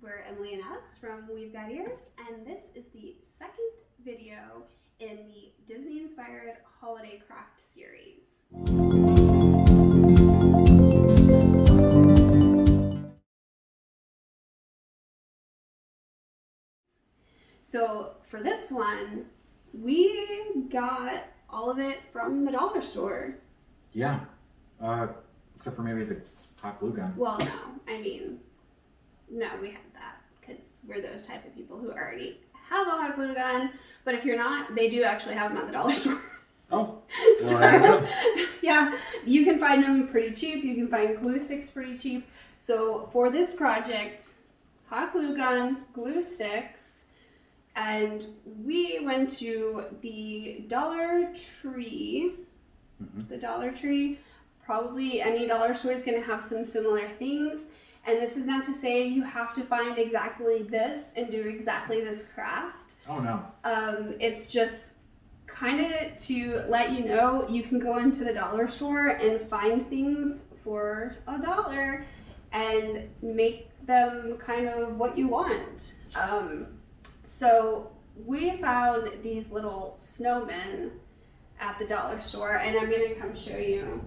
We're Emily and Alex from weve.got.ears, and this is the second video in the Disney-inspired holiday craft series. So for this one, we got all of it from the dollar store. Yeah, except for maybe the hot glue gun. Well, no, we had that because we're those type of people who already have a hot glue gun. But if you're not, they do actually have them at the dollar store. Oh, so, well, there you go. Yeah, you can find them pretty cheap. You can find glue sticks pretty cheap. So for this project, hot glue gun, glue sticks, and we went to the Dollar Tree. Mm-hmm. The Dollar Tree. Probably any dollar store is going to have some similar things. And this is not to say you have to find exactly this and do exactly this craft. Oh no. It's just kind of to let you know you can go into the dollar store and find things for $1 and make them kind of what you want. So we found these little snowmen at the dollar store, and I'm going to come show you.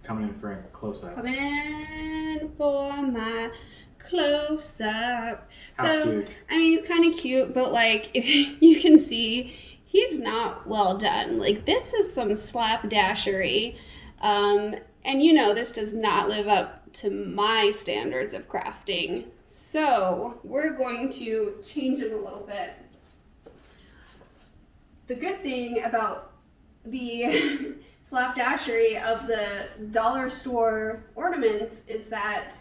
Coming in for a close-up. Coming in for my close-up. How cute. I mean, he's kind of cute, but like, if you can see, he's not well done. Like, this is some slapdashery. And you know, this does not live up to my standards of crafting. So we're going to change him a little bit. The good thing about the slapdashery of the dollar store ornaments is that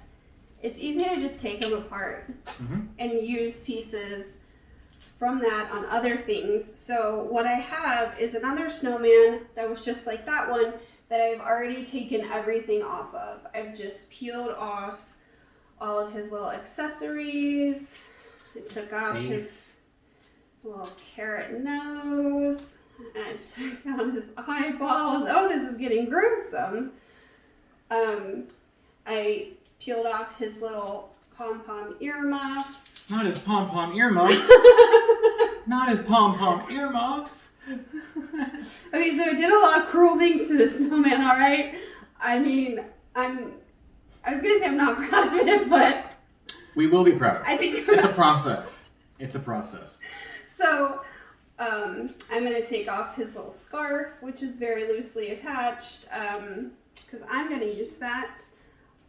it's easy to just take them apart and use pieces from that on other things. So what I have is another snowman that was just like that one that I've already taken everything off of. I've just peeled off all of his little accessories. I took off his little carrot nose. And check out his eyeballs. Oh, this is getting gruesome. I peeled off his little pom-pom earmuffs. Not his pom-pom earmuffs. Not his pom-pom earmuffs. Okay, so I did a lot of cruel things to the snowman, all right? I mean, I was going to say I'm not proud of it, but we will be proud. I think it's a process. It's a process. So I'm going to take off his little scarf, which is very loosely attached, because I'm going to use that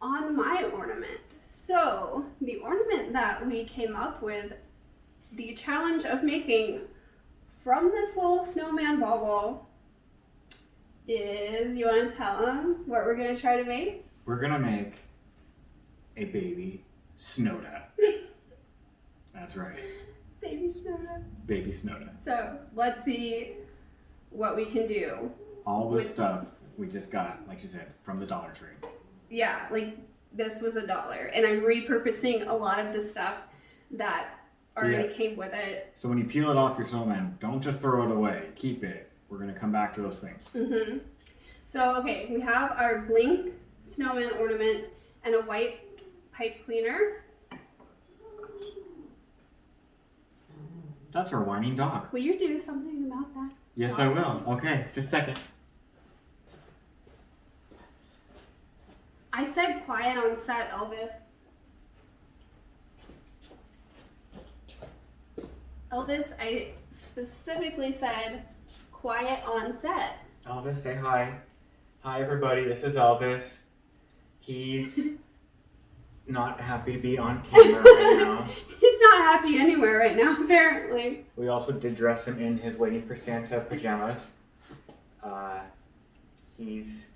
on my ornament. So the ornament that we came up with, the challenge of making from this little snowman bauble is, you want to tell them what we're going to try to make? We're going to make a Baby Snow-da. That's right. Baby Snow-da. Baby Snow-da. So let's see what we can do. All this stuff we just got, like you said, from the Dollar Tree. Yeah, like this was $1, and I'm repurposing a lot of the stuff that already came with it. So when you peel it off your snowman, don't just throw it away. Keep it. We're going to come back to those things. Mm-hmm. So, okay, we have our Blink snowman ornament and a white pipe cleaner. That's our whining dog. Will you do something about that? Yes, I will. Okay, just a second. I said quiet on set, Elvis. Elvis, I specifically said quiet on set. Elvis, say hi. Hi, everybody. This is Elvis. He's not happy to be on camera right now. He's not happy anywhere right now, apparently. We also did dress him in his Waiting for Santa pajamas. He's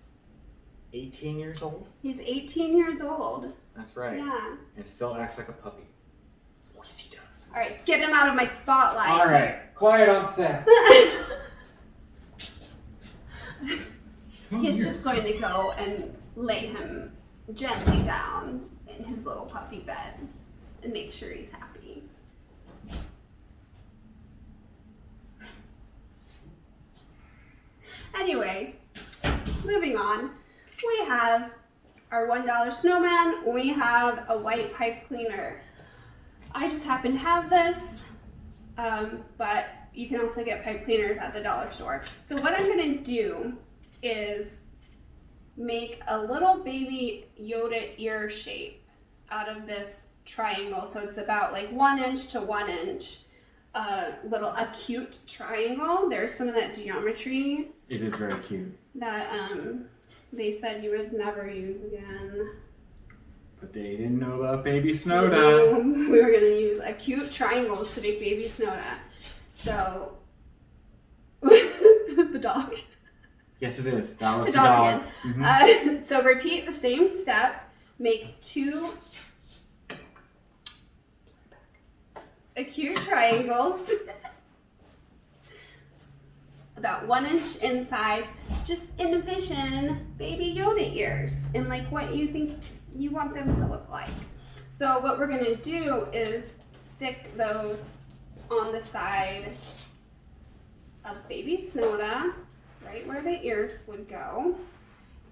18 years old. He's 18 years old. That's right. Yeah. And still acts like a puppy. Yes, he does. All right, get him out of my spotlight. All right, quiet on set. He's just going to go and lay him gently down in his little puppy bed and make sure he's happy. Anyway, moving on. We have our $1 snowman. We have a white pipe cleaner. I just happen to have this, but you can also get pipe cleaners at the dollar store. So what I'm gonna do is make a little baby Yoda ear shape out of this triangle. So it's about like 1 inch to 1 inch, little acute triangle. There's some of that geometry. It is very cute. That they said you would never use again. But they didn't know about Baby Snow-da. We were gonna use acute triangles to make Baby Snow-da. So the dog. Yes, it is. That was The the dog. dog. Mm-hmm. So repeat the same step. Make 2 acute triangles. About 1 inch in size. Just envision baby Yoda ears and like what you think you want them to look like. So what we're gonna do is stick those on the side of Baby Snow-da, right where the ears would go.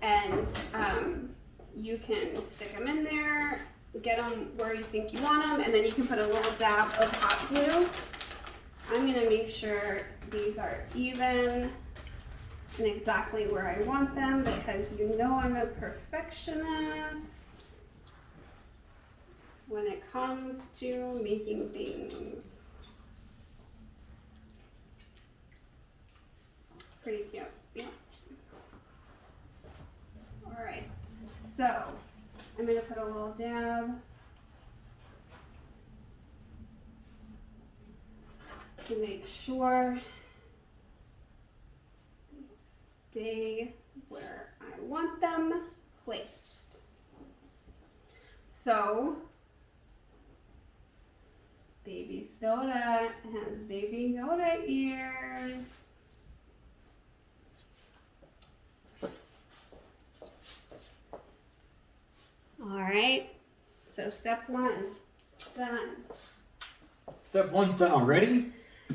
And you can stick them in there, get them where you think you want them, and then you can put a little dab of hot glue. I'm gonna make sure these are even and exactly where I want them because you know I'm a perfectionist when it comes to making things. Pretty cute, yeah. All right, so I'm gonna put a little dab to make sure they stay where I want them placed. So, Baby Snow-da has Baby Yoda ears. All right, so step 1, done. Step 1's done already?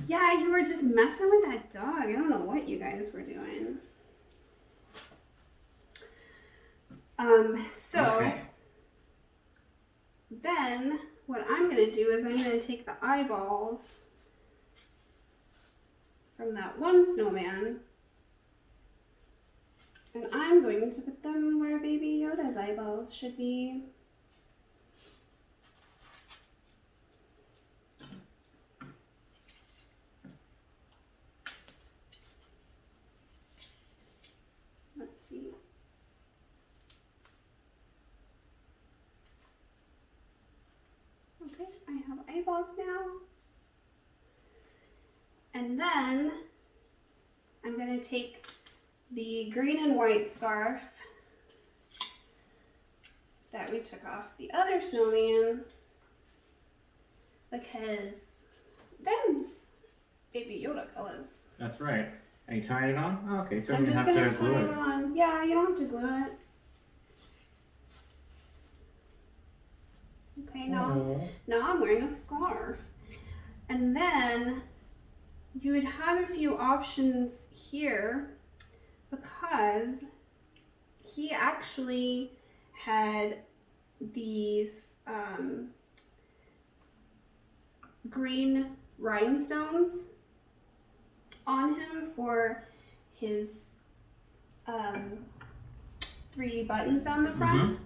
Yeah, you were just messing with that dog. I don't know what you guys were doing. Okay. Then what I'm gonna do is I'm gonna take the eyeballs from that one snowman and I'm going to put them where Baby Yoda's eyeballs should be. Let's see. Okay, I have eyeballs now. And then I'm going to take the green and white scarf that we took off the other snowman because them's Baby Yoda colors. That's right. Are you tying it on? Oh, okay, so I'm you just have going to to glue tie it. it on. Yeah, you don't have to glue it. Okay, now I'm wearing a scarf. And then you would have a few options here because he actually had these green rhinestones on him for his 3 buttons down the front.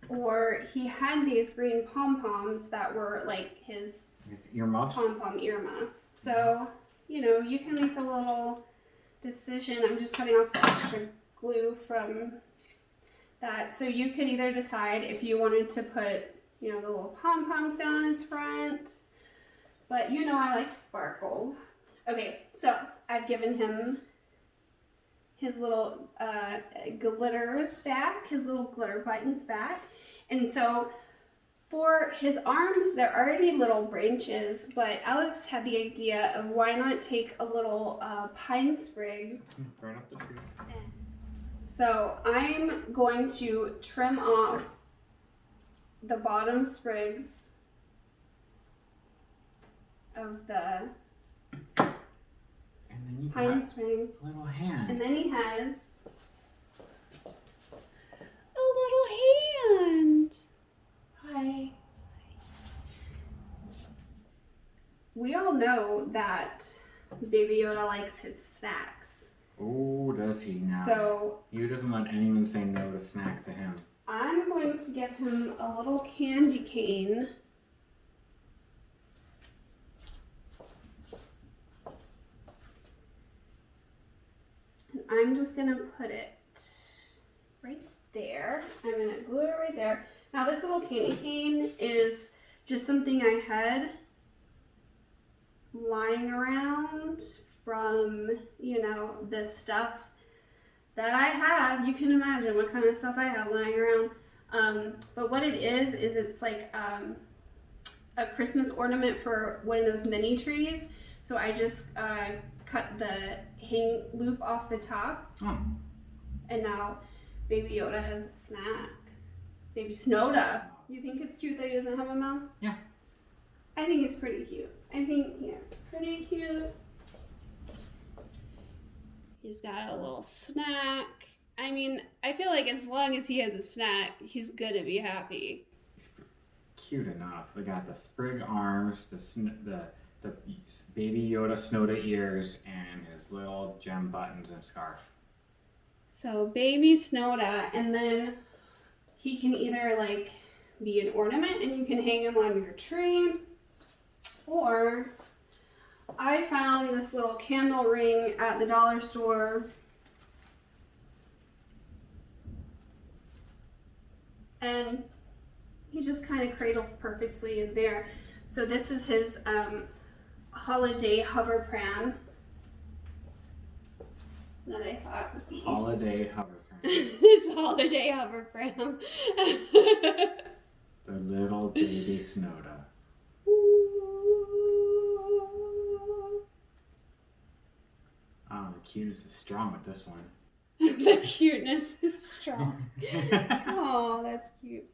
Or he had these green pom-poms that were like his earmuffs. Pom-pom earmuffs. So, you know, you can make a little decision. I'm just cutting off the extra glue from that. So you could either decide if you wanted to put, you know, the little pom-poms down on his front. But you know I like sparkles. Okay, so I've given him his little glitters back, his little glitter buttons back. And so for his arms, they're already little branches, but Alex had the idea of why not take a little pine sprig. Burn up the tree. So I'm going to trim off the bottom sprigs of the pine sprig. Little hand. And then he has a little hand. Hi. we all know that Baby Yoda likes his snacks. Oh, does he now? So he doesn't let anyone say no to snacks to him. I'm going to give him a little candy cane. And I'm just going to put it right there. I'm going to glue it right there. Now this little candy cane is just something I had lying around from, you know, this stuff that I have. You can imagine what kind of stuff I have lying around. But what it is it's like a Christmas ornament for one of those mini trees. So I just cut the hang loop off the top. Oh. And now Baby Yoda has a snack. Baby Snow-da. You think it's cute that he doesn't have a mouth? Yeah. I think he's pretty cute. I think he is pretty cute. He's got a little snack. I mean, I feel like as long as he has a snack, he's gonna be happy. He's cute enough. They got the sprig arms, the Baby Yoda Snow-da ears, and his little gem buttons and scarf. So Baby Snow-da, and then he can either like be an ornament and you can hang him on your tree, or I found this little candle ring at the dollar store. And he just kind of cradles perfectly in there. So this is his holiday hover pram that I thought would be. Holiday hover pram. His holiday hover pram. The little Baby Snow-da. Oh, the cuteness is strong with this one. The cuteness is strong. Oh, that's cute.